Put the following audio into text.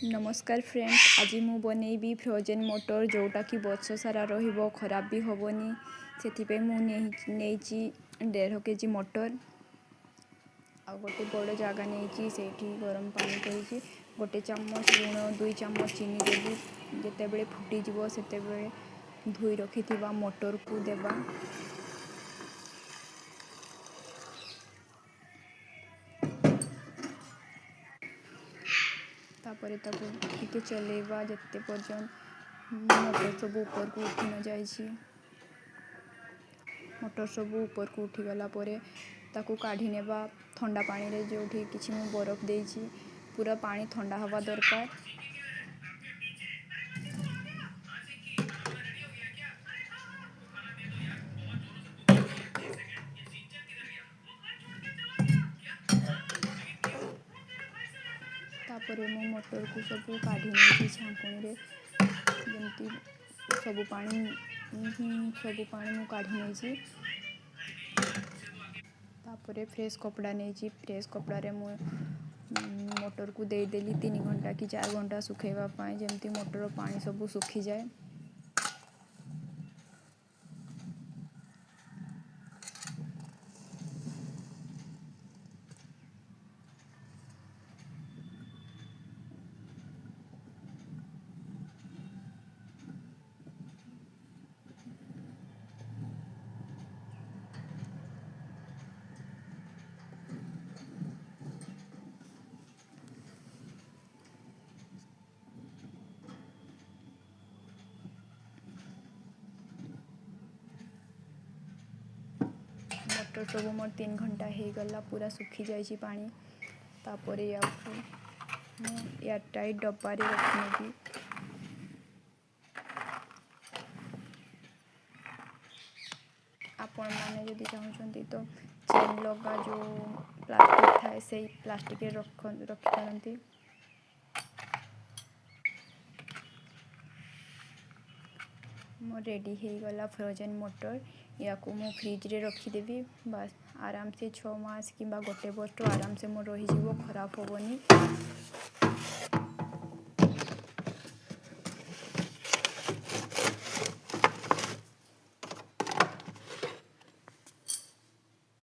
नमस्कार फ्रेंड्स, आज मु बनैबी फ्रोजेन मटर जोटा कि वर्ष सारा रहिबो खराब भी होबनी। से मु नहीं 1.5 केजी मटर आ गोटे बड़ जगह नहीं से गरम पानी कर गोटे चामच लुण 2 चामच चीनी देवी जिते बड़े फुटीज से धोई रखि मटर को देवा। तापर टिके चलेबा जिते पर्यंत मटर सब ऊपर को उठी न जाए। मटर सब ऊपर को उठी गला परे ताकू काढ़ी नेबा ठंडा पानी रे जो किछि मु बरफ देछि पूरा पानी ठंडा हवा दरकार। तापर मो मटर को सब काढ़ी नहीं छांकुनी रे जमती सब पानी मु काढ़ी नहीं। तापर फ्रेश कपड़ा नहीं फ्रेश कपड़ा रे मु मटर को देदेली 3 घंटा कि 4 घंटा सुखेवा पाए जमती मटर पानी सब सुखी जाए। मटर सब मोर 3 घंटा हो गला पूरा सुखी जाइए पानी। तापर या एयर टाइट डब्बा रे रखनेबी। आपण माने जदि चाहूछंती तो चेन लगा जो प्लास्टिक थाए से प्लास्टिक रे रखी पारंती। मो रेडी हो गला फ्रोजेन मटर या को मो फ्रिज रे रखीदेवी। बस आराम से 6 मास कि 1 वर्ष आराम से मो रही खराब होबनी।